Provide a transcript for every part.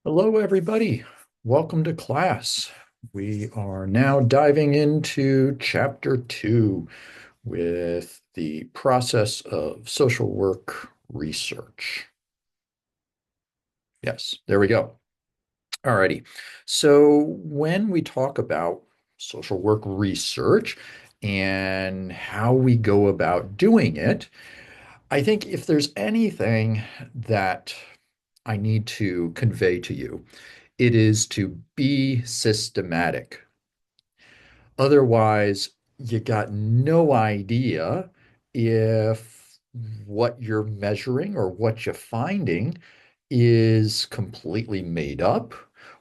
Hello, everybody. Welcome to class. We are now diving into chapter 2 with the process of social work research. Yes, there we go. Alrighty. So when we talk about social work research and how we go about doing it, I think if there's anything that I need to convey to you, it is to be systematic. Otherwise, you got no idea if what you're measuring or what you're finding is completely made up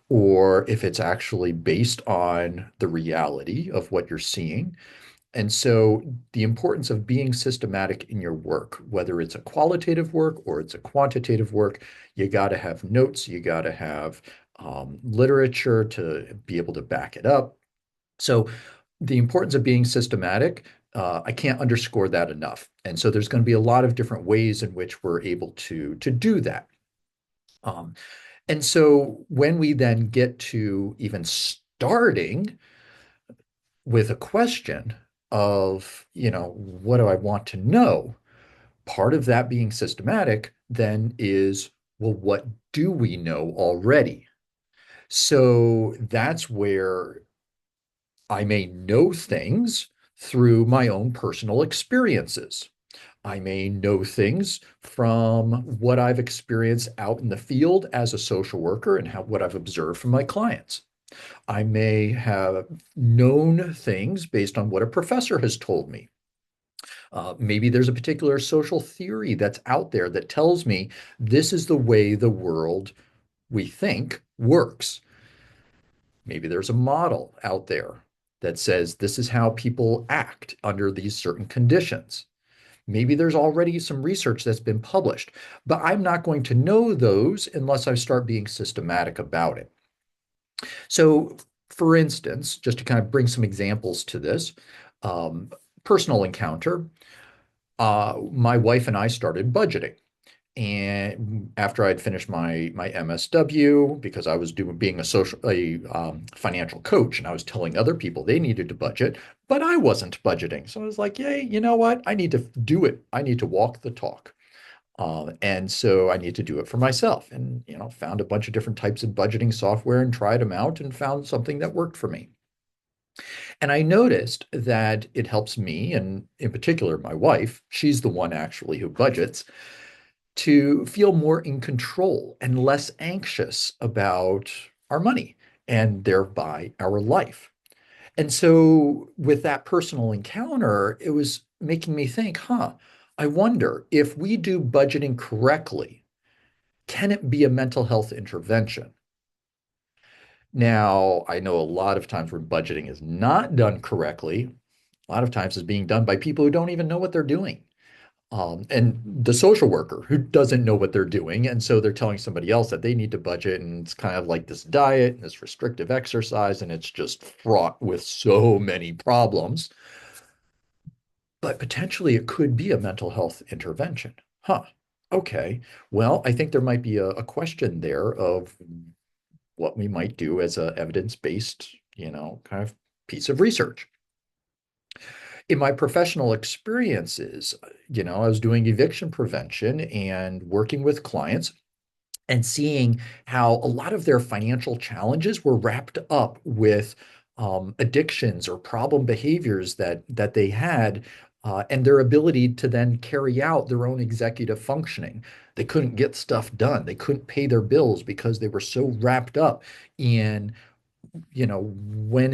or if it's actually based on the reality of what you're seeing. And so the importance of being systematic in your work, whether it's a qualitative work or it's a quantitative work, you got to have notes, you got to have literature to be able to back it up. So the importance of being systematic, I can't underscore that enough. And so there's going to be a lot of different ways in which we're able to do that. Um, and so when we then get to even starting with a question of, what do I want to know? Part of that being systematic then is, well, what do we know already? So that's where I may know things through my own personal experiences. I may know things from what I've experienced out in the field as a social worker and what I've observed from my clients. I may have known things based on what a professor has told me. Maybe there's a particular social theory that's out there that tells me this is the way the world we think works. Maybe there's a model out there that says this is how people act under these certain conditions. Maybe there's already some research that's been published, but I'm not going to know those unless I start being systematic about it. So, for instance, just to kind of bring some examples to this, um, personal encounter, my wife and I started budgeting. And after I'd finished my MSW, because I was doing being a financial coach, and I was telling other people they needed to budget, but I wasn't budgeting. So I was like, "Yay, you know what? I need to do it. I need to walk the talk." And so I need to do it for myself, and found a bunch of different types of budgeting software and tried them out and found something that worked for me. And I noticed that it helps me, and in particular, my wife, she's the one actually who budgets, to feel more in control and less anxious about our money and thereby our life. And so, with that personal encounter, it was making me think, I wonder if we do budgeting correctly, can it be a mental health intervention? Now, I know a lot of times when budgeting is not done correctly, a lot of times is being done by people who don't even know what they're doing. And the social worker who doesn't know what they're doing. And so they're telling somebody else that they need to budget. And it's kind of like this diet and this restrictive exercise. And it's just fraught with so many problems. But potentially it could be a mental health intervention. Okay. Well, I think there might be a question there of what we might do as a evidence-based, kind of piece of research. In my professional experiences, I was doing eviction prevention and working with clients and seeing how a lot of their financial challenges were wrapped up with addictions or problem behaviors that they had, and their ability to then carry out their own executive functioning. They couldn't get stuff done. They couldn't pay their bills because they were so wrapped up in when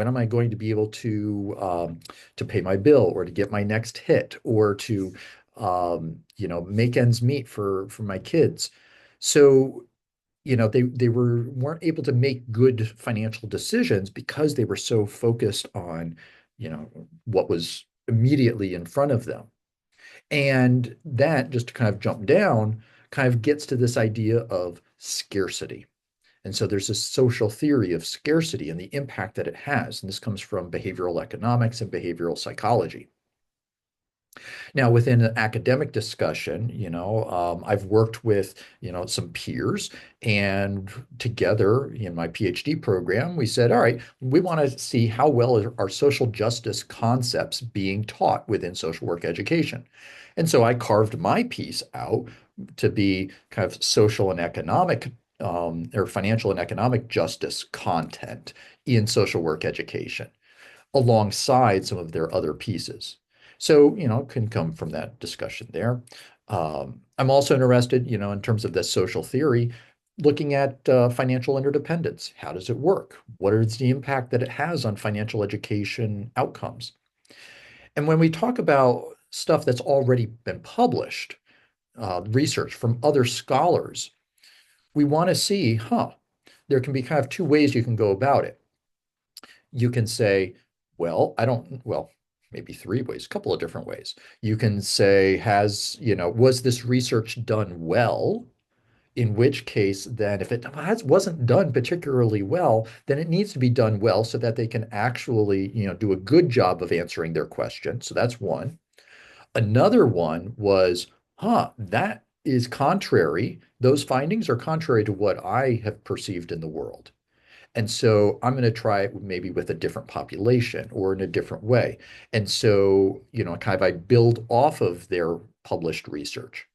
am I going to be able to pay my bill or to get my next hit or to make ends meet for my kids. So they weren't able to make good financial decisions because they were so focused on what was immediately in front of them. And that, just to kind of jump down, kind of gets to this idea of scarcity. And so there's this social theory of scarcity and the impact that it has. And this comes from behavioral economics and behavioral psychology. Now, within an academic discussion, I've worked with, some peers, and together in my PhD program, we said, all right, we want to see how well are social justice concepts being taught within social work education. And so I carved my piece out to be kind of social and economic or financial and economic justice content in social work education alongside some of their other pieces. So, it can come from that discussion there. I'm also interested, in terms of this social theory, looking at financial interdependence. How does it work? What is the impact that it has on financial education outcomes? And when we talk about stuff that's already been published, research from other scholars, we want to see, there can be kind of two ways you can go about it. You can say, well, maybe three ways, a couple of different ways. You can say, was this research done well? In which case, then if it wasn't done particularly well, then it needs to be done well so that they can actually, do a good job of answering their question. So that's one. Another one was, that is contrary. Those findings are contrary to what I have perceived in the world. And so I'm going to try it maybe with a different population or in a different way. And so, kind of I build off of their published research.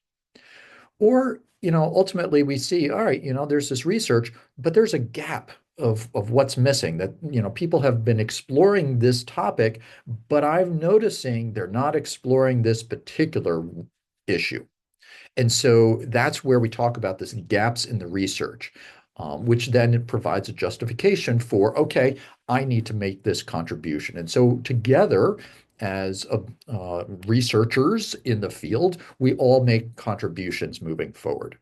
Or, ultimately we see, all right, there's this research, but there's a gap of what's missing that, people have been exploring this topic, but I'm noticing they're not exploring this particular issue. And so that's where we talk about this gaps in the research, which then provides a justification for, okay, I need to make this contribution. And so together, as researchers in the field, we all make contributions moving forward.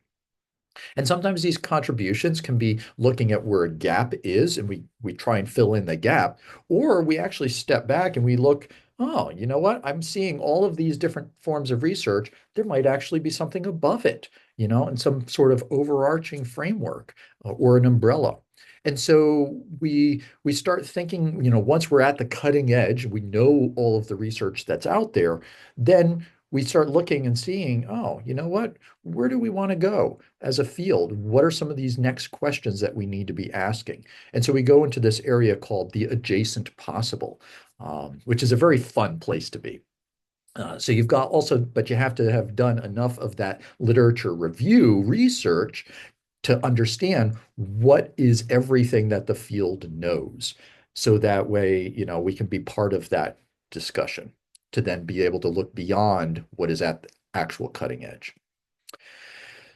And sometimes these contributions can be looking at where a gap is and we try and fill in the gap, or we actually step back and we look, oh, you know what? I'm seeing all of these different forms of research. There might actually be something above it, and some sort of overarching framework or an umbrella. And so we start thinking, once we're at the cutting edge, we know all of the research that's out there, then we start looking and seeing, oh, you know what? Where do we want to go as a field? What are some of these next questions that we need to be asking? And so we go into this area called the adjacent possible, which is a very fun place to be. So you've got also, but you have to have done enough of that literature review research to understand what is everything that the field knows. So that way, we can be part of that discussion to then be able to look beyond what is at the actual cutting edge.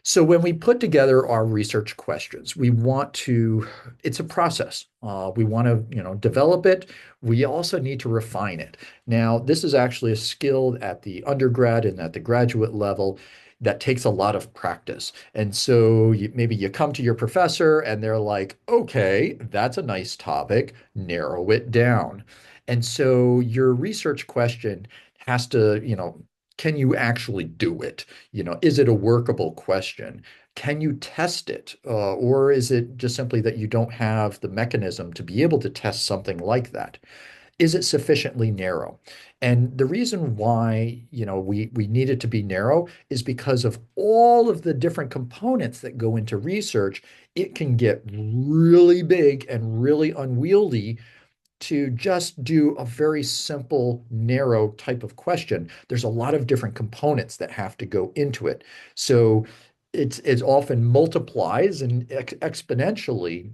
So when we put together our research questions, it's a process. We want to, develop it. We also need to refine it. Now, this is actually a skill at the undergrad and at the graduate level that takes a lot of practice. And so maybe you come to your professor and they're like, okay, that's a nice topic, narrow it down. And so your research question has to, can you actually do it? Is it a workable question? Can you test it? Or is it just simply that you don't have the mechanism to be able to test something like that? Is it sufficiently narrow? And the reason why, we need it to be narrow is because of all of the different components that go into research. It can get really big and really unwieldy to just do a very simple, narrow type of question. There's a lot of different components that have to go into it. So it's often multiplies and exponentially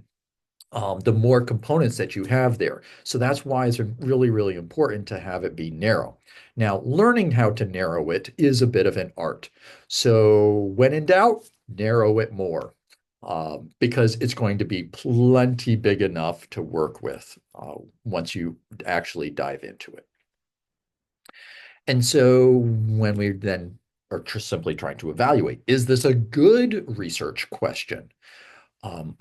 the more components that you have there. So that's why it's really, really important to have it be narrow. Now, learning how to narrow it is a bit of an art. So when in doubt, narrow it more. Because it's going to be plenty big enough to work with once you actually dive into it. And so when we then are just simply trying to evaluate, is this a good research question? Um,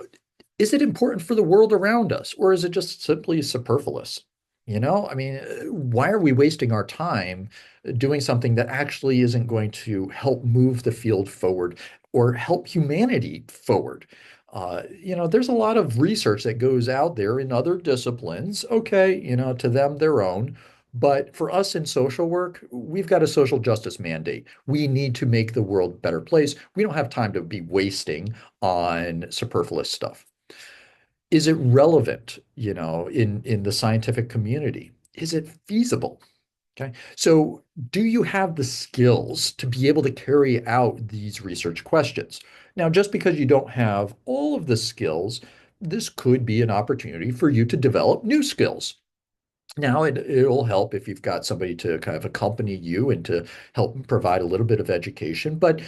is it important for the world around us, or is it just simply superfluous? I mean, why are we wasting our time doing something that actually isn't going to help move the field forward or help humanity forward? There's a lot of research that goes out there in other disciplines. Okay, to them, their own. But for us in social work, we've got a social justice mandate. We need to make the world a better place. We don't have time to be wasting on superfluous stuff. Is it relevant, in the scientific community? Is it feasible? Okay. So, do you have the skills to be able to carry out these research questions? Now, just because you don't have all of the skills, this could be an opportunity for you to develop new skills. Now, it'll help if you've got somebody to kind of accompany you and to help provide a little bit of education. But,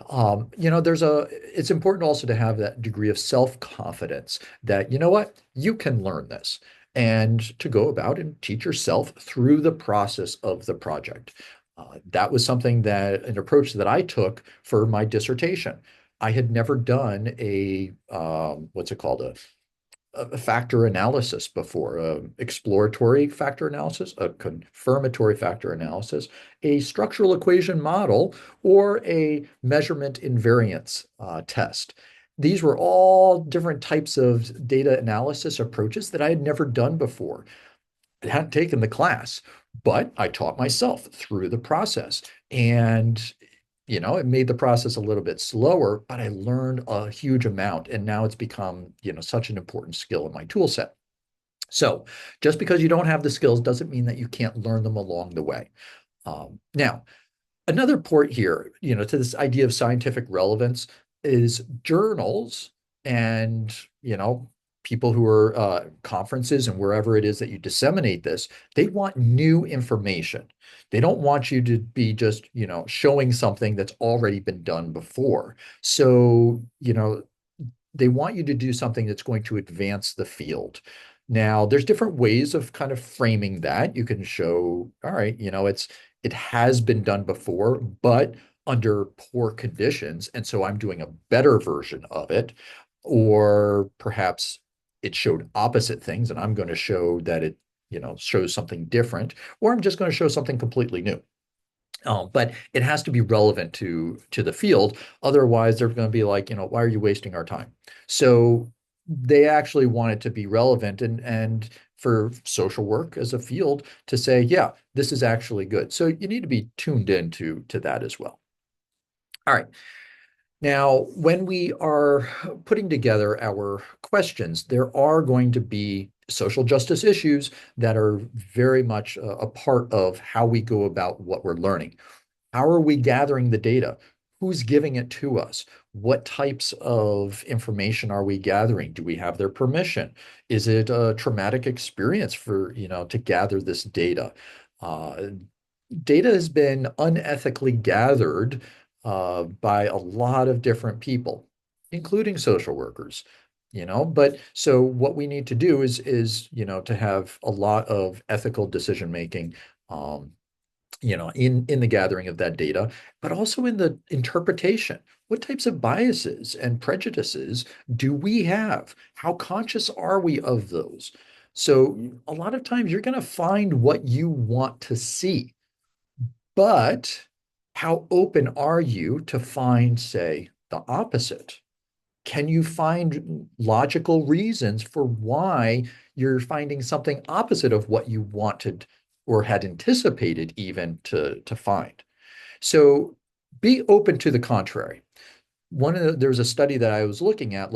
it's important also to have that degree of self-confidence that, you know what, you can learn this and to go about and teach yourself through the process of the project. That was an approach that I took for my dissertation. I had never done what's it called? A factor analysis before, exploratory factor analysis, a confirmatory factor analysis, a structural equation model, or a measurement invariance test. These were all different types of data analysis approaches that I had never done before. I hadn't taken the class, but I taught myself through the process. And it made the process a little bit slower, but I learned a huge amount. And now it's become, such an important skill in my tool set. So just because you don't have the skills doesn't mean that you can't learn them along the way. Now, another port here, to this idea of scientific relevance is journals and, people who are conferences and wherever it is that you disseminate this, they want new information. They don't want you to be just, showing something that's already been done before. So, they want you to do something that's going to advance the field. Now, there's different ways of kind of framing that. You can show, all right, it has been done before, but under poor conditions, and so I'm doing a better version of it. Or perhaps it showed opposite things, and I'm going to show that it, shows something different, or I'm just going to show something completely new. But it has to be relevant to the field. Otherwise, they're going to be like, why are you wasting our time? So they actually want it to be relevant and for social work as a field to say, yeah, this is actually good. So you need to be tuned into to that as well. All right. Now, when we are putting together our questions, there are going to be social justice issues that are very much a part of how we go about what we're learning. How are we gathering the data? Who's giving it to us? What types of information are we gathering? Do we have their permission? Is it a traumatic experience for, to gather this data? Uh, Data has been unethically gathered by a lot of different people, including social workers. But so what we need to do is to have a lot of ethical decision making, in the gathering of that data, but also in the interpretation. What types of biases and prejudices do we have? How conscious are we of those? So a lot of times you're going to find what you want to see, but how open are you to find, say, the opposite? Can you find logical reasons for why you're finding something opposite of what you wanted or had anticipated even to find? So be open to the contrary. There was a study that I was looking at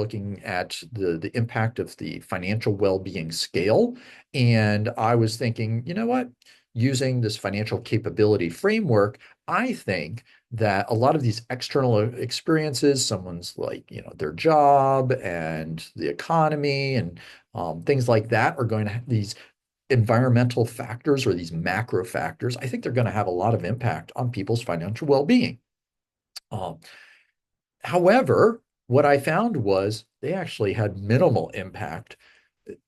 the impact of the financial well-being scale, and I was thinking, you know what? Using this financial capability framework, I think that a lot of these external experiences, someone's like, their job and the economy and things like that are going to have these environmental factors or these macro factors. I think they're going to have a lot of impact on people's financial well-being. Um, However, what I found was they actually had minimal impact.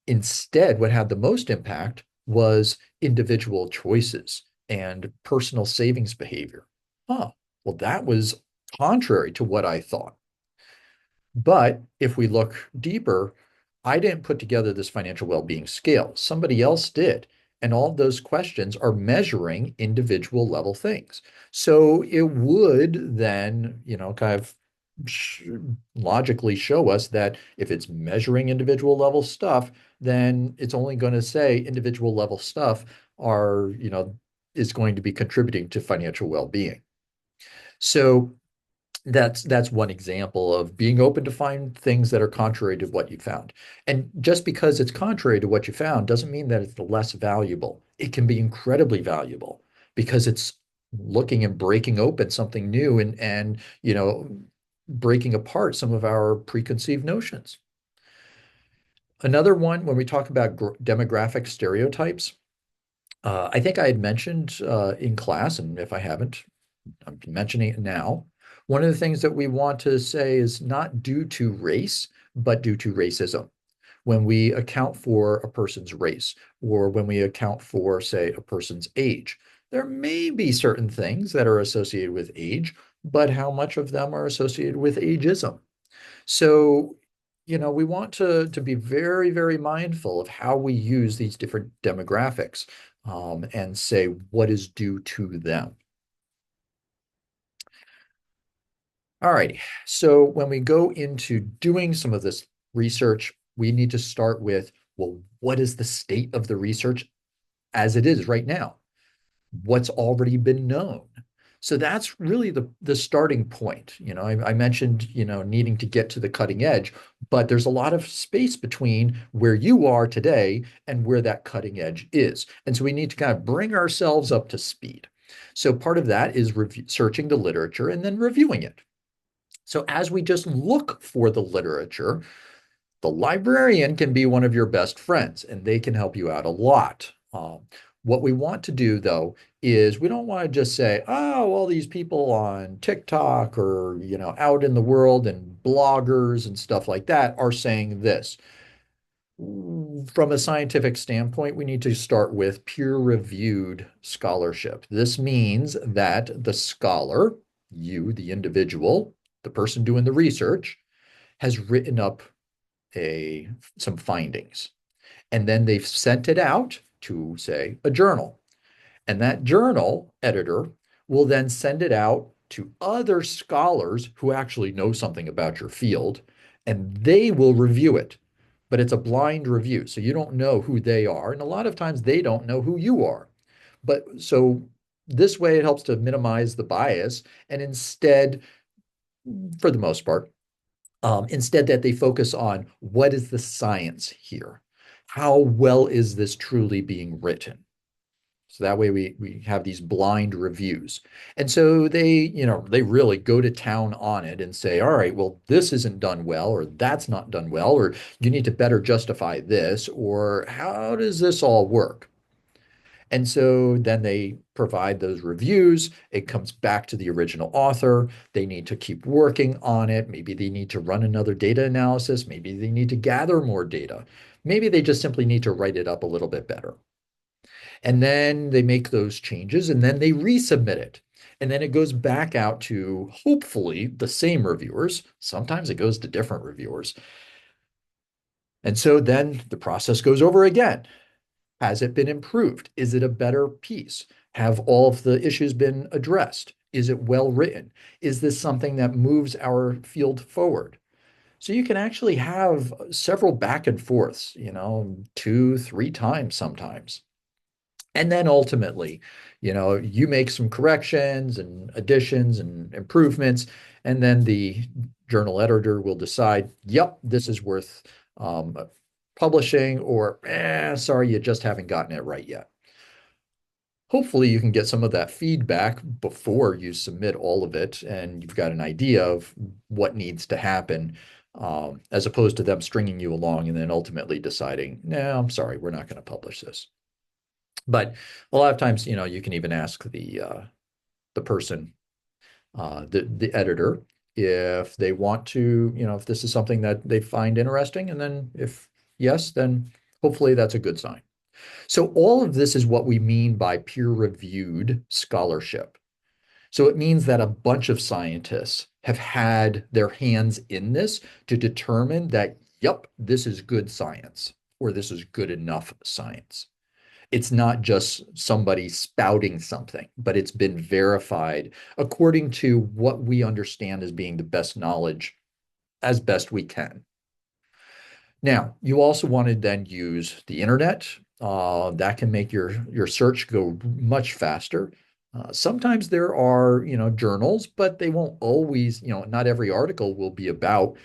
Instead, what had the most impact was individual choices and personal savings behavior. Huh. Well, that was contrary to what I thought. But if we look deeper, I didn't put together this financial well-being scale. Somebody else did. And all of those questions are measuring individual level things. So it would then, kind of sh logically show us that if it's measuring individual level stuff, then it's only going to say individual level stuff are, is going to be contributing to financial well-being. So that's one example of being open to find things that are contrary to what you found. And just because it's contrary to what you found doesn't mean that it's less valuable. It can be incredibly valuable because it's looking and breaking open something new and breaking apart some of our preconceived notions. Another one, when we talk about demographic stereotypes, I think I had mentioned in class, and if I haven't, I'm mentioning it now. One of the things that we want to say is not due to race, but due to racism. When we account for a person's race, or when we account for, say, a person's age, there may be certain things that are associated with age, but how much of them are associated with ageism? So, we want to be very, very mindful of how we use these different demographics, and say what is due to them. All righty. So when we go into doing some of this research, we need to start with, well, what is the state of the research as it is right now? What's already been known? So that's really the starting point. I mentioned, needing to get to the cutting edge, but there's a lot of space between where you are today and where that cutting edge is. And so we need to kind of bring ourselves up to speed. So part of that is searching the literature and then reviewing it. So as we just look for the literature, the librarian can be one of your best friends and they can help you out a lot. What we want to do, though, is we don't want to just say, oh, all these people on TikTok or, out in the world and bloggers and stuff like that are saying this. From a scientific standpoint, we need to start with peer-reviewed scholarship. This means that the scholar, you, the individual, the person doing the research, has written up a some findings, and then they've sent it out to, say, a journal. And that journal editor will then send it out to other scholars who actually know something about your field, and they will review it. But it's a blind review, so you don't know who they are. And a lot of times they don't know who you are. But so this way it helps to minimize the bias. And instead, for the most part, instead that they focus on what is the science here? How well is this truly being written? So that way we have these blind reviews. And so they really go to town on it and say, all right, well, this isn't done well, or that's not done well, or you need to better justify this, or how does this all work? And so then they provide those reviews. It comes back to the original author. They need to keep working on it. Maybe they need to run another data analysis. Maybe they need to gather more data. Maybe they just simply need to write it up a little bit better. And then they make those changes and then they resubmit it. And then it goes back out to hopefully the same reviewers. Sometimes it goes to different reviewers. And so then the process goes over again. Has it been improved? Is it a better piece? Have all of the issues been addressed? Is it well written? Is this something that moves our field forward? So you can actually have several back and forths, two, three times sometimes. And then ultimately, you make some corrections and additions and improvements, and then the journal editor will decide, yep, this is worth um, publishing, or sorry, you just haven't gotten it right yet. Hopefully, you can get some of that feedback before you submit all of it, and you've got an idea of what needs to happen, as opposed to them stringing you along and then ultimately deciding, no, I'm sorry, we're not going to publish this. But a lot of times, you can even ask the person, the editor, if they want to, if this is something that they find interesting, and then if yes, then hopefully that's a good sign. So all of this is what we mean by peer-reviewed scholarship. So it means that a bunch of scientists have had their hands in this to determine that, yep, this is good science, or this is good enough science. It's not just somebody spouting something, but it's been verified according to what we understand as being the best knowledge as best we can. Now, you also want to then use the internet. That can make your search go much faster. Sometimes there are, journals, but they won't always, not every article will be about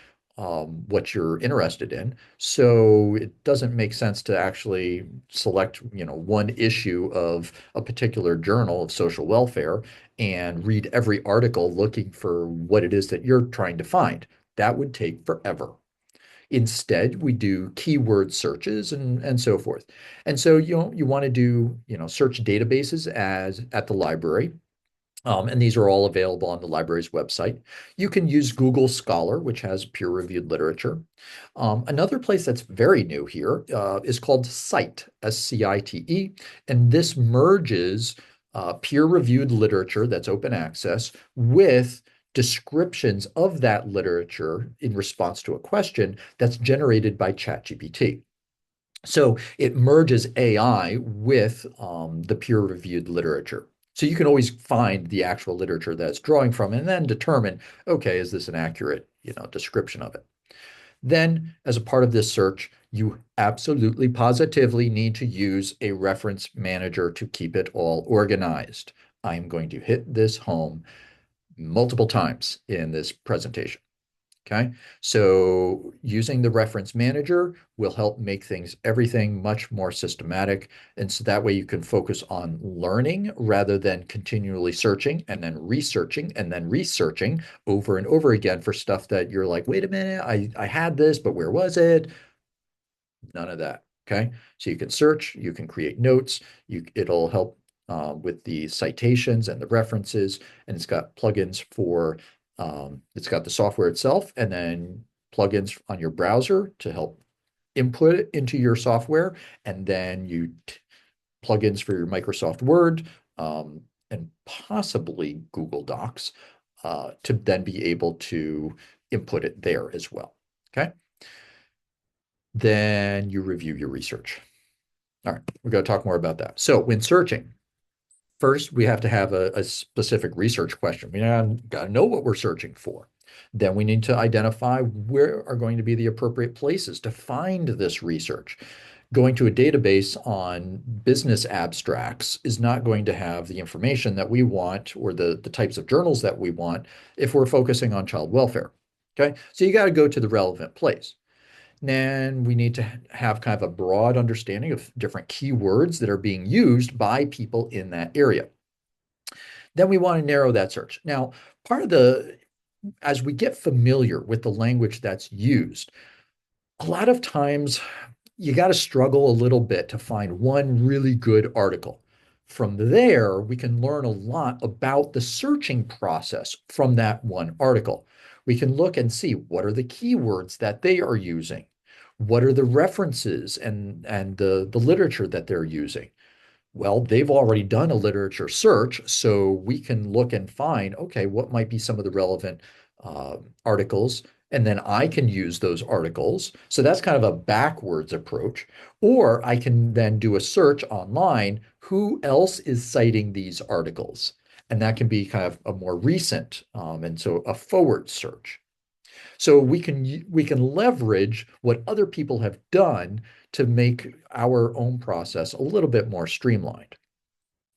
what you're interested in. So it doesn't make sense to actually select, one issue of a particular journal of social welfare and read every article looking for what it is that you're trying to find. That would take forever. Instead, we do keyword searches and so forth. And so you want to do search databases as at the library. And these are all available on the library's website. You can use Google Scholar, which has peer-reviewed literature. Another place that's very new here is called Cite, SCITE, and this merges peer-reviewed literature that's open access with descriptions of that literature in response to a question that's generated by ChatGPT. So it merges AI with the peer-reviewed literature. So you can always find the actual literature that's drawing from and then determine, okay, is this an accurate, description of it? Then, as a part of this search, you absolutely positively need to use a reference manager to keep it all organized. I am going to hit this home multiple times in this presentation. Okay, so using the reference manager will help make everything much more systematic. And so that way you can focus on learning rather than continually searching and then researching and then researching over and over again for stuff that you're like, wait a minute, I had this, but where was it? None of that. Okay. So you can search, you can create notes, it'll help with the citations and the references, and it's got plugins for it's got the software itself and then plugins on your browser to help input it into your software, and then plugins for your Microsoft Word and possibly Google Docs to then be able to input it there as well. Okay. Then you review your research. All right, we're going to talk more about that. So when searching, first we have to have a specific research question. We got to know what we're searching for. Then we need to identify where are going to be the appropriate places to find this research. Going to a database on business abstracts is not going to have the information that we want or the types of journals that we want if we're focusing on child welfare. Okay, so you got to go to the relevant place. Then we need to have kind of a broad understanding of different keywords that are being used by people in that area. Then we want to narrow that search. Now, as we get familiar with the language that's used, a lot of times you got to struggle a little bit to find one really good article. From there, we can learn a lot about the searching process from that one article. We can look and see what are the keywords that they are using, what are the references and the literature that they're using. Well, they've already done a literature search, so we can look and find, okay, what might be some of the relevant articles, and then I can use those articles. So that's kind of a backwards approach. Or I can then do a search online, who else is citing these articles? And that can be kind of a more recent, and so a forward search. So we can leverage what other people have done to make our own process a little bit more streamlined.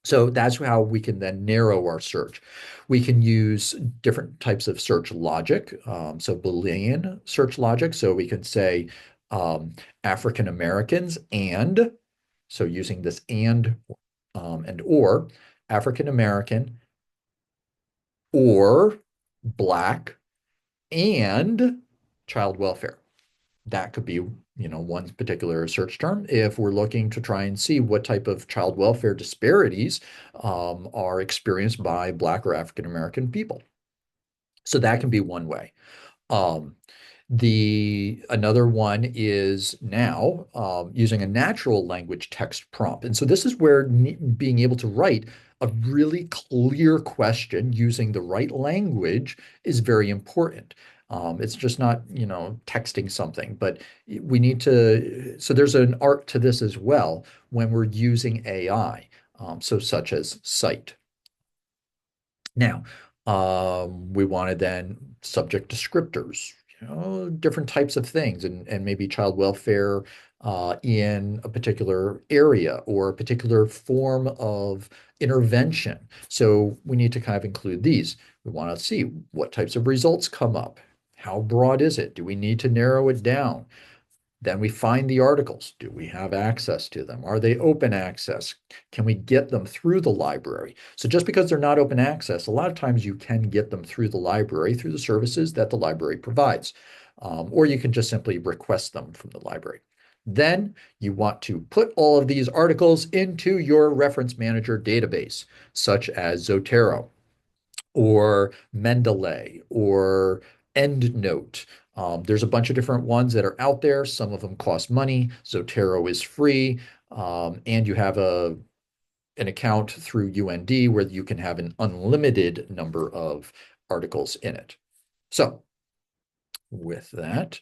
So that's how we can then narrow our search. We can use different types of search logic, so Boolean search logic. So we can say African Americans and, so using this and or African American or Black and child welfare. That could be, one particular search term if we're looking to try and see what type of child welfare disparities are experienced by Black or African American people. So that can be one way. Um, the another one is now using a natural language text prompt. And so this is where being able to write a really clear question using the right language is very important. It's just not, texting something, but we need to, so there's an art to this as well when we're using AI, so such as cite. Now, we wanted then subject descriptors, different types of things, and maybe child welfare in a particular area or a particular form of intervention. So we need to kind of include these. We want to see what types of results come up. How broad is it? Do we need to narrow it down? Then we find the articles. Do we have access to them? Are they open access? Can we get them through the library? So just because they're not open access, a lot of times you can get them through the library, through the services that the library provides. Or you can just simply request them from the library. Then you want to put all of these articles into your reference manager database, such as Zotero or Mendeley or EndNote. There's a bunch of different ones that are out there. Some of them cost money. Zotero is free. And you have an account through UND where you can have an unlimited number of articles in it. So with that,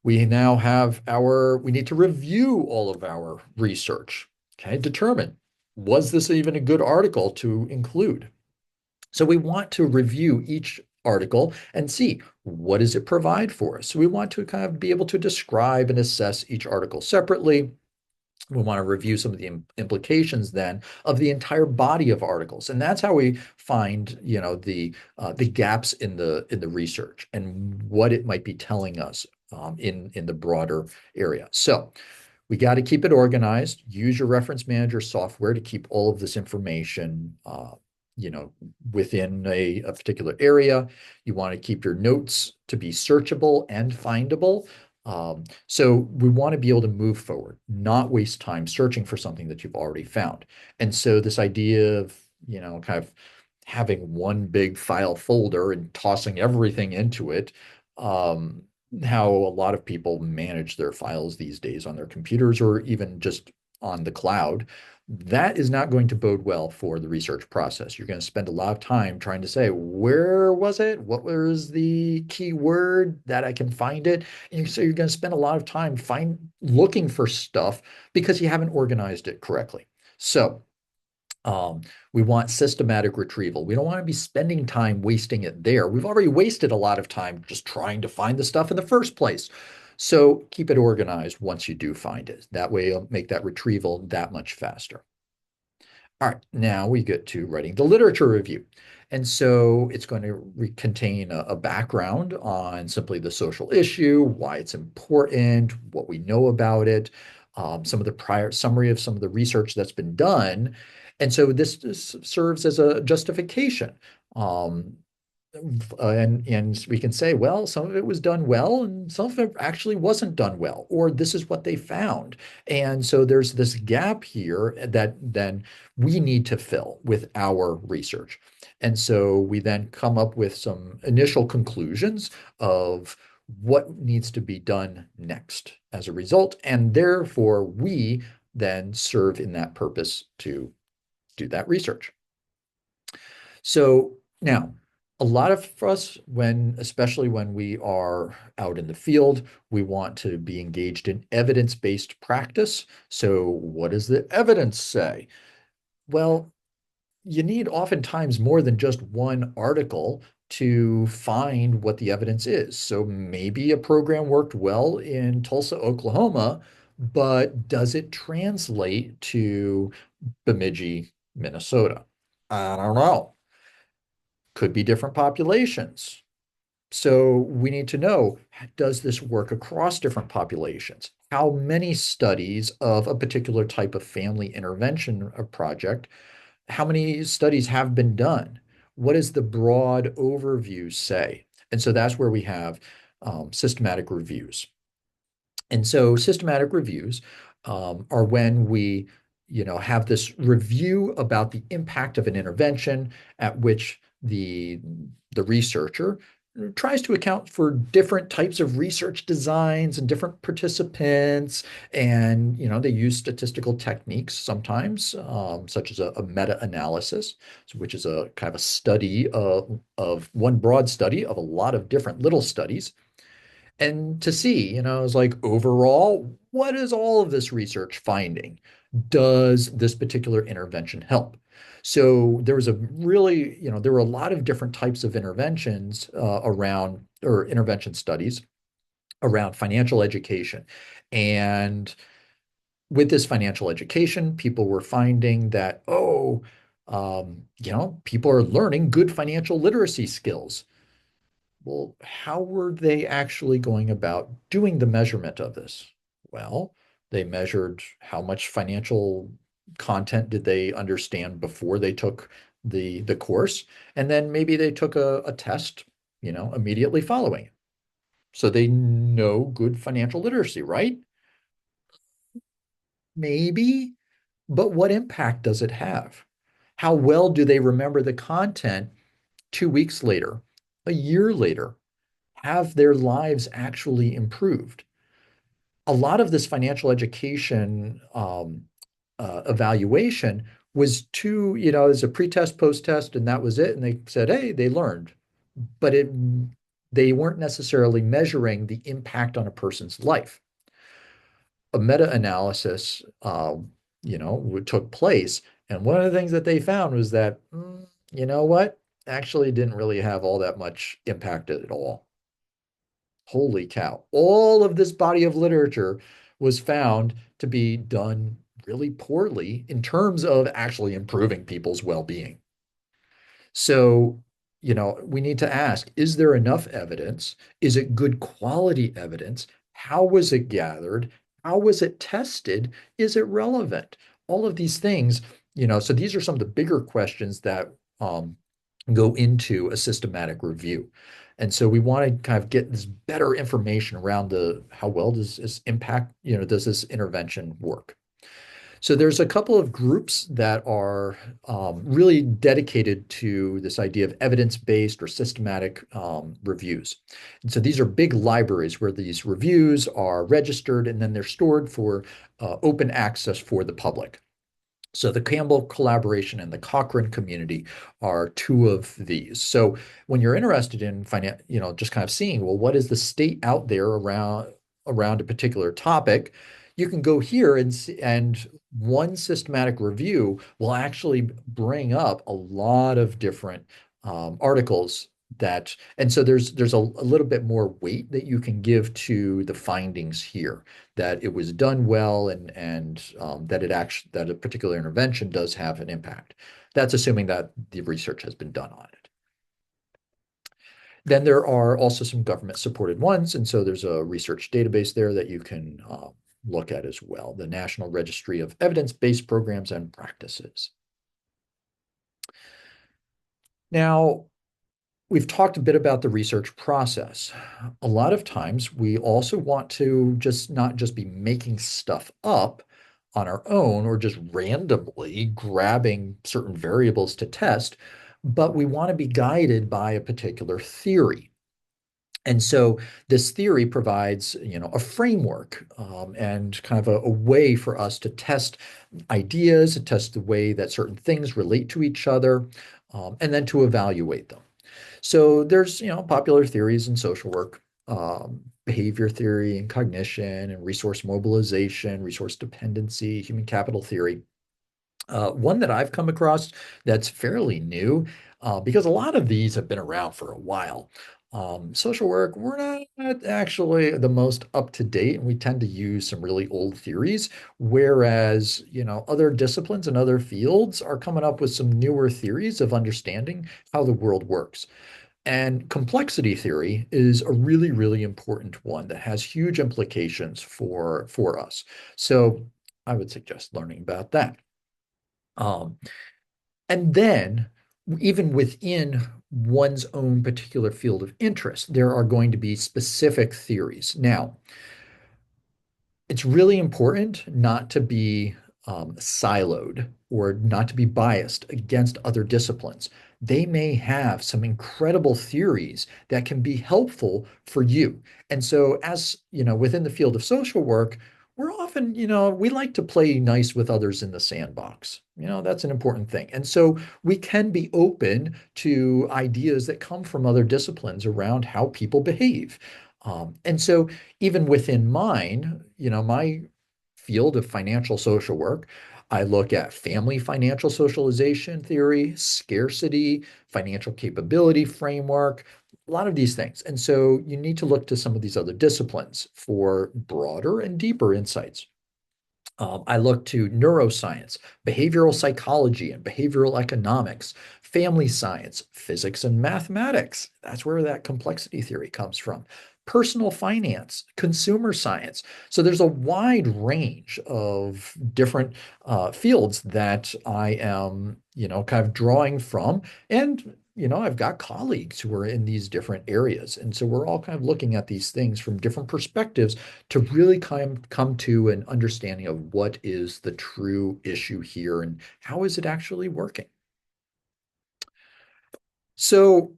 we need to review all of our research. Okay, determine, was this even a good article to include? So we want to review each article and see, what does it provide for us? So we want to kind of be able to describe and assess each article separately. We want to review some of the implications then of the entire body of articles, and that's how we find, the gaps in the research and what it might be telling us in the broader area. So we got to keep it organized. Use your reference manager software to keep all of this information, you know, within a particular area. You want to keep your notes to be searchable and findable. So we want to be able to move forward, not waste time searching for something that you've already found. And so this idea of, kind of having one big file folder and tossing everything into it, um, how a lot of people manage their files these days on their computers or even just on the cloud, that is not going to bode well for the research process. You're going to spend a lot of time trying to say, where was it? What was the key word that I can find it? And so you're going to spend a lot of time looking for stuff because you haven't organized it correctly. So um, we want systematic retrieval. We don't want to be spending time wasting it there. We've already wasted a lot of time just trying to find the stuff in the first place. So keep it organized once you do find it. That way, it'll make that retrieval that much faster. All right, now we get to writing the literature review. And so it's going to contain a background on simply the social issue, why it's important, what we know about it, some of the prior summary of some of the research that's been done. And so this serves as a justification. Um, and we can say, well, some of it was done well, and some of it actually wasn't done well, or this is what they found. And so there's this gap here that then we need to fill with our research. And so we then come up with some initial conclusions of what needs to be done next as a result. And therefore, we then serve in that purpose to do that research. So now, a lot of us, especially when we are out in the field, we want to be engaged in evidence-based practice. So what does the evidence say? Well, you need oftentimes more than just one article to find what the evidence is. So maybe a program worked well in Tulsa, Oklahoma, but does it translate to Bemidji, Minnesota? I don't know. Could be different populations. So we need to know, does this work across different populations? How many studies of a particular type of family intervention project, how many studies have been done? What does the broad overview say? And so that's where we have systematic reviews. And so systematic reviews are when we, have this review about the impact of an intervention at which the researcher tries to account for different types of research designs and different participants. And, they use statistical techniques sometimes, such as a meta-analysis, which is a kind of a study of one broad study of a lot of different little studies. And to see, it's like overall, what is all of this research finding? Does this particular intervention help? So there was a really, there were a lot of different types of interventions around, or intervention studies around financial education. And with this financial education, people were finding that, people are learning good financial literacy skills. Well, how were they actually going about doing the measurement of this? Well, they measured how much financial content did they understand before they took the course, and then maybe they took a test, immediately following. So they know good financial literacy, right? Maybe, but what impact does it have? How well do they remember the content 2 weeks later, a year later? Have their lives actually improved? A lot of this financial education evaluation was as a pre-test, post-test, and that was it. And they said, hey, they learned, but they weren't necessarily measuring the impact on a person's life. A meta-analysis, took place, and one of the things that they found was that, you know what, actually didn't really have all that much impact at all. Holy cow. All of this body of literature was found to be done really poorly in terms of actually improving people's well-being. So, we need to ask, is there enough evidence? Is it good quality evidence? How was it gathered? How was it tested? Is it relevant? All of these things, so these are some of the bigger questions that go into a systematic review. And so we want to kind of get this better information around the how well does this impact, does this intervention work? So there's a couple of groups that are really dedicated to this idea of evidence-based or systematic reviews. And so these are big libraries where these reviews are registered and then they're stored for open access for the public. So the Campbell collaboration and the Cochrane community are two of these. So when you're interested in just kind of seeing, well, what is the state out there around a particular topic, you can go here and see, and one systematic review will actually bring up a lot of different articles and so there's a little bit more weight that you can give to the findings here, that it was done well, and that a particular intervention does have an impact. That's assuming that the research has been done on it. Then there are also some government supported ones, and so there's a research database there that you can look at as well, the National Registry of Evidence-Based Programs and Practices. Now, we've talked a bit about the research process. A lot of times we also want to not just be making stuff up on our own or just randomly grabbing certain variables to test, but we want to be guided by a particular theory. And so this theory provides, a framework and kind of a way for us to test ideas, to test the way that certain things relate to each other, and then to evaluate them. So there's, popular theories in social work, behavior theory and cognition and resource mobilization, resource dependency, human capital theory. One that I've come across that's fairly new, because a lot of these have been around for a while. Social work, we're not actually the most up to date, and we tend to use some really old theories, whereas, other disciplines and other fields are coming up with some newer theories of understanding how the world works. And complexity theory is a really, really important one that has huge implications for us. So I would suggest learning about that. Um, and then, even within one's own particular field of interest, there are going to be specific theories. Now, it's really important not to be siloed or not to be biased against other disciplines. they may have some incredible theories that can be helpful for you. And so, as you know, within the field of social work, we're often, we like to play nice with others in the sandbox. That's an important thing. And so we can be open to ideas that come from other disciplines around how people behave. And so even within mine, my field of financial social work, I look at family financial socialization theory, scarcity, financial capability framework, a lot of these things. And so you need to look to some of these other disciplines for broader and deeper insights. I look to neuroscience, behavioral psychology, and behavioral economics, family science, physics, and mathematics. That's where that complexity theory comes from. Personal finance, consumer science. So there's a wide range of different fields that I am, kind of drawing from. And I've got colleagues who are in these different areas. And so we're all kind of looking at these things from different perspectives to really come to an understanding of what is the true issue here and how is it actually working. So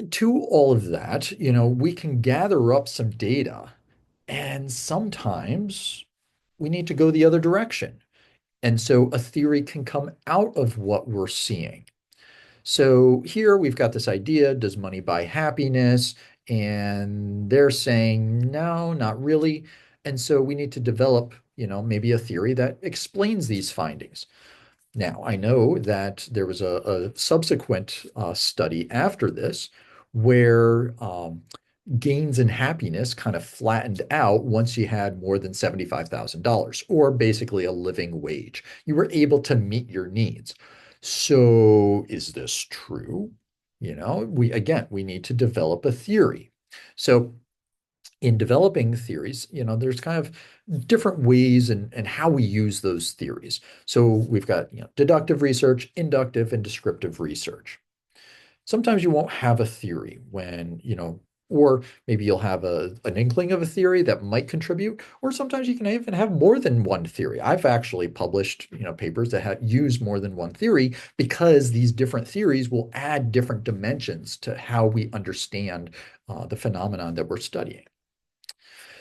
to all of that, we can gather up some data, and sometimes we need to go the other direction. And so a theory can come out of what we're seeing. So here we've got this idea, does money buy happiness? And they're saying, no, not really. And so we need to develop, maybe a theory that explains these findings. Now, I know that there was a subsequent study after this where gains in happiness kind of flattened out once you had more than $75,000, or basically a living wage. You were able to meet your needs. So, is this true? We need to develop a theory. So, in developing theories, there's kind of different ways and how we use those theories. So we've got, deductive research, inductive, and descriptive research. Sometimes you won't have a theory or maybe you'll have an inkling of a theory that might contribute, or sometimes you can even have more than one theory. I've actually published, papers that use more than one theory because these different theories will add different dimensions to how we understand the phenomenon that we're studying.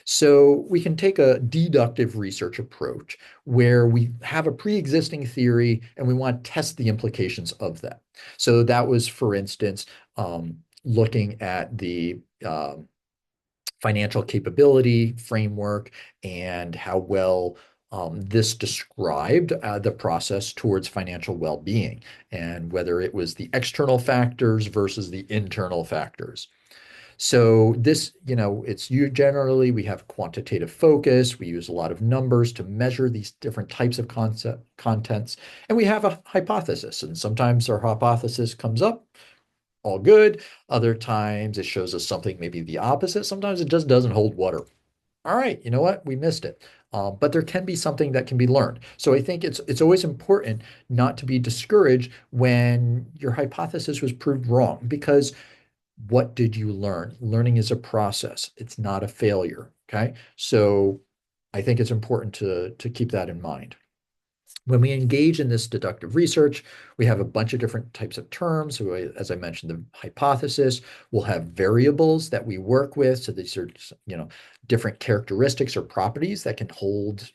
So we can take a deductive research approach where we have a pre-existing theory and we want to test the implications of that. So that was, for instance, looking at the financial capability framework and how well this described the process towards financial well-being, and whether it was the external factors versus the internal factors. So this, it's you generally, we have quantitative focus. We use a lot of numbers to measure these different types of contents, and we have a hypothesis. And sometimes our hypothesis comes up, all good. Other times it shows us something maybe the opposite. Sometimes it just doesn't hold water. All right, you know what? We missed it. But there can be something that can be learned. So I think it's always important not to be discouraged when your hypothesis was proved wrong, because what did you learn? Learning is a process. It's not a failure. Okay. So I think it's important to keep that in mind. When we engage in this deductive research, we have a bunch of different types of terms. So as I mentioned, the hypothesis, we'll have variables that we work with. So these are, different characteristics or properties that can hold,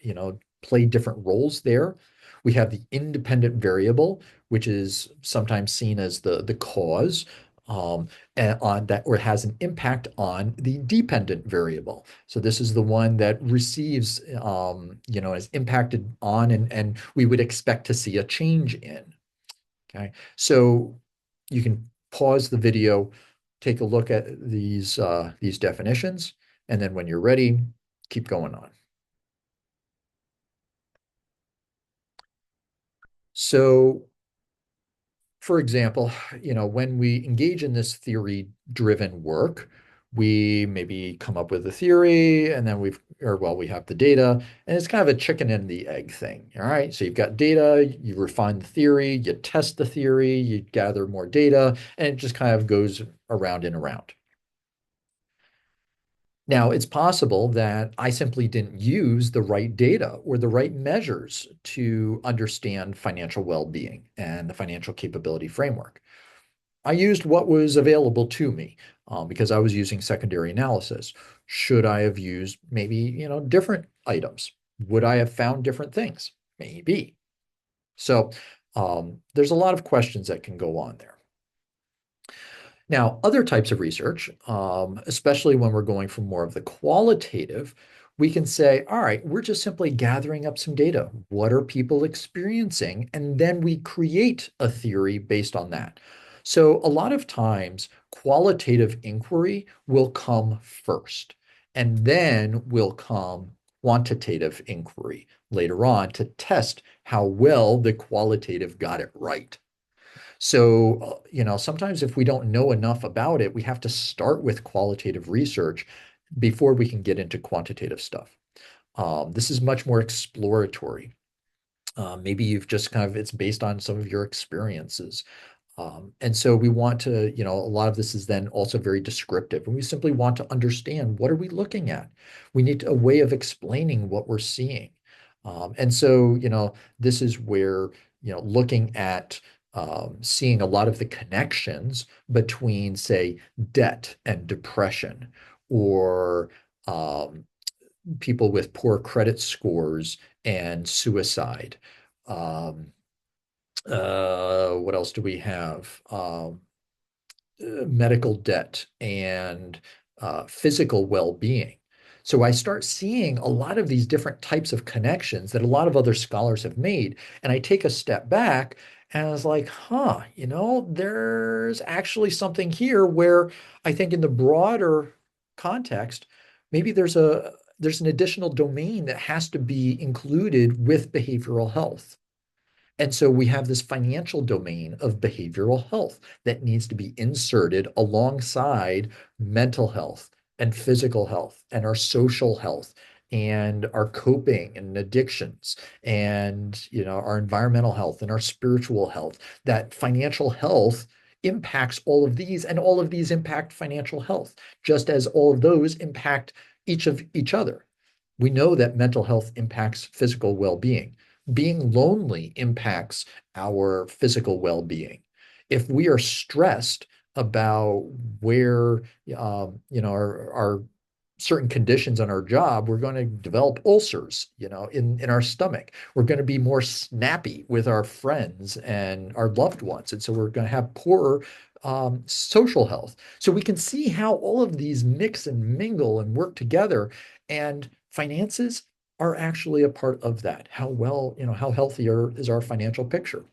play different roles there. We have the independent variable, which is sometimes seen as the cause, and on that, or has an impact on the dependent variable. So this is the one that receives, is impacted on, and we would expect to see a change in. Okay, so you can pause the video, take a look at these definitions, and then when you're ready, keep going on. So for example, when we engage in this theory-driven work, we maybe come up with a theory and then we have the data, and it's kind of a chicken and the egg thing. All right. So you've got data, you refine the theory, you test the theory, you gather more data, and it just kind of goes around and around. Now, it's possible that I simply didn't use the right data or the right measures to understand financial well-being and the financial capability framework. I used what was available to me because I was using secondary analysis. Should I have used maybe, different items? Would I have found different things? Maybe. So there's a lot of questions that can go on there. Now, other types of research, especially when we're going for more of the qualitative, we can say, all right, we're just simply gathering up some data. What are people experiencing? And then we create a theory based on that. So a lot of times, qualitative inquiry will come first, and then will come quantitative inquiry later on to test how well the qualitative got it right. So, sometimes if we don't know enough about it, we have to start with qualitative research before we can get into quantitative stuff. This is much more exploratory. Maybe you've just it's based on some of your experiences. And so we want to, a lot of this is then also very descriptive, and we simply want to understand what are we looking at. We need a way of explaining what we're seeing. And so, this is where, looking at seeing a lot of the connections between, say, debt and depression, or people with poor credit scores and suicide. Um, what else do we have? Medical debt and physical well-being. So I start seeing a lot of these different types of connections that a lot of other scholars have made. And I take a step back and I was like, there's actually something here where I think in the broader context, maybe there's an additional domain that has to be included with behavioral health. And so we have this financial domain of behavioral health that needs to be inserted alongside mental health and physical health and our social health and our coping and addictions and our environmental health and our spiritual health. That financial health impacts all of these, and all of these impact financial health, just as all of those impact each other. We know that mental health impacts physical well-being. Being lonely impacts our physical well-being. If we are stressed about where our certain conditions on our job, we're going to develop ulcers, in our stomach. We're going to be more snappy with our friends and our loved ones. And so we're going to have poorer social health. So we can see how all of these mix and mingle and work together. And finances are actually a part of that. How well, how healthier is our financial picture?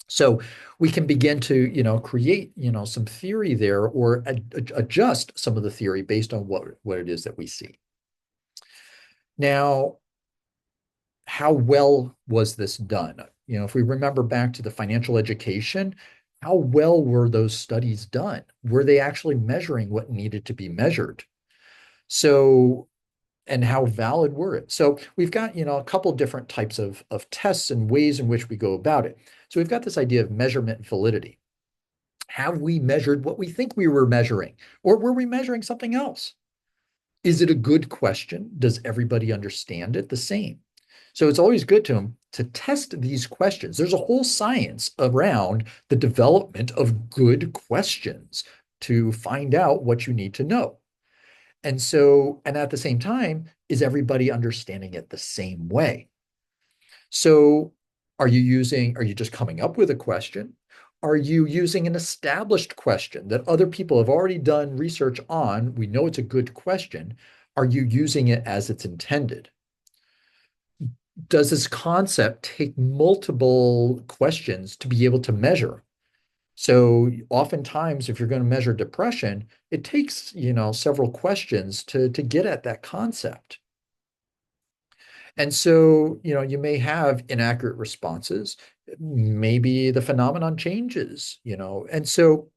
So we can begin to, create, some theory there, or adjust some of the theory based on what it is that we see. Now, how well was this done? If we remember back to the financial education, how well were those studies done? Were they actually measuring what needed to be measured? So, and how valid were it? So we've got, a couple different types of tests and ways in which we go about it. So we've got this idea of measurement validity. Have we measured what we think we were measuring, or were we measuring something else? Is it a good question? Does everybody understand it the same? So it's always good to test these questions. There's a whole science around the development of good questions to find out what you need to know. And so, and at the same time, is everybody understanding it the same way? So, are you just coming up with a question? Are you using an established question that other people have already done research on? We know it's a good question. Are you using it as it's intended? Does this concept take multiple questions to be able to measure? So oftentimes, if you're going to measure depression, it takes, several questions to get at that concept. And so, you may have inaccurate responses. Maybe the phenomenon changes, and so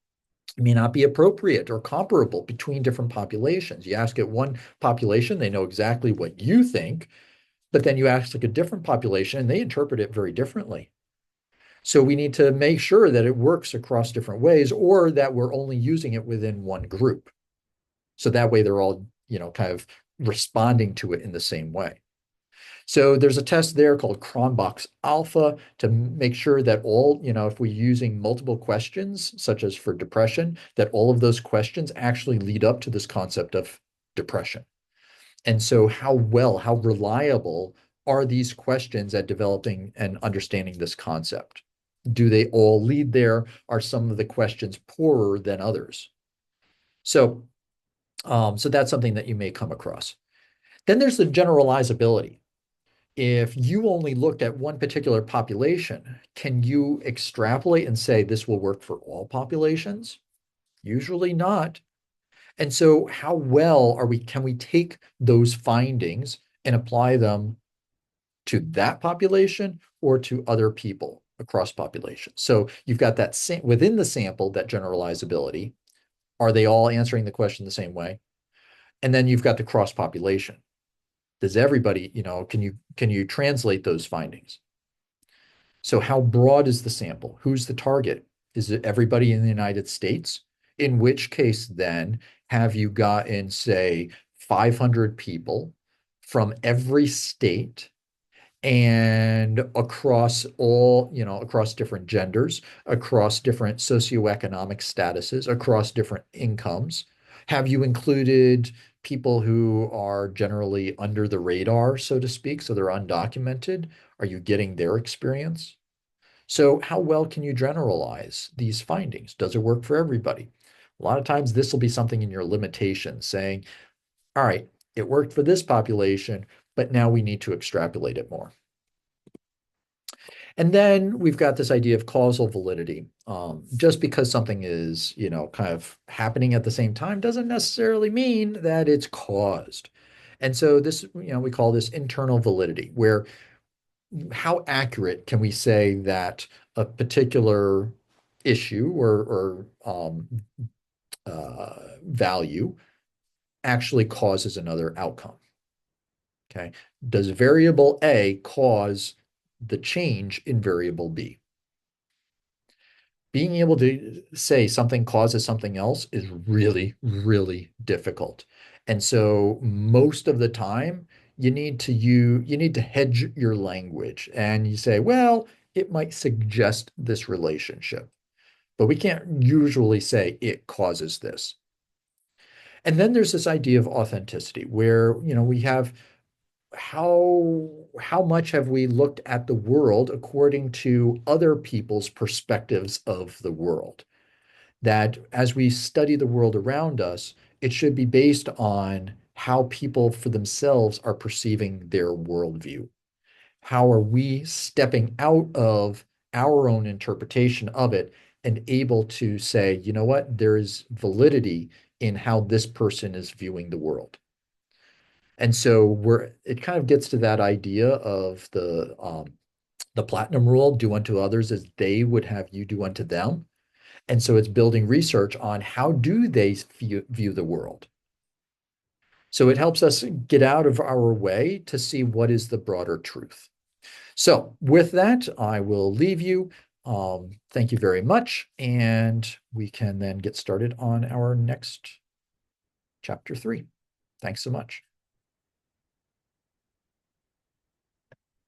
it may not be appropriate or comparable between different populations. You ask it one population, they know exactly what you think, but then you ask like a different population and they interpret it very differently. So we need to make sure that it works across different ways, or that we're only using it within one group. So that way they're all, kind of responding to it in the same way. So there's a test there called Cronbach's alpha to make sure that if we're using multiple questions, such as for depression, that all of those questions actually lead up to this concept of depression. And so how reliable are these questions at developing and understanding this concept? Do they all lead there? Are some of the questions poorer than others? So, so that's something that you may come across. Then there's the generalizability. If you only looked at one particular population, can you extrapolate and say this will work for all populations? Usually not. And so how well can we take those findings and apply them to that population or to other people across populations? So you've got that within the sample, that generalizability. Are they all answering the question the same way? And then you've got the cross population. Does everybody, can you translate those findings? So how broad is the sample? Who's the target? Is it everybody in the United States? In which case, then, have you gotten, say, 500 people from every state and across different genders, across different socioeconomic statuses, across different incomes? Have you included people who are generally under the radar, so to speak, so they're undocumented? Are you getting their experience? So how well can you generalize these findings? Does it work for everybody? A lot of times this will be something in your limitations saying, all right, it worked for this population, but now we need to extrapolate it more. And then we've got this idea of causal validity. Just because something is, kind of happening at the same time doesn't necessarily mean that it's caused. And so this, we call this internal validity, where how accurate can we say that a particular issue or value actually causes another outcome? Okay. Does variable A cause the change in variable B? Being able to say something causes something else is really, really difficult. And so most of the time, you need to hedge your language and you say, well, it might suggest this relationship, but we can't usually say it causes this. And then there's this idea of authenticity where, we have how much have we looked at the world according to other people's perspectives of the world? That as we study the world around us, it should be based on how people for themselves are perceiving their worldview. How are we stepping out of our own interpretation of it and able to say, you know what, there is validity in how this person is viewing the world? And so it kind of gets to that idea of the platinum rule, do unto others as they would have you do unto them. And so it's building research on how do they view the world. So it helps us get out of our way to see what is the broader truth. So with that, I will leave you. Thank you very much. And we can then get started on our next chapter 3. Thanks so much.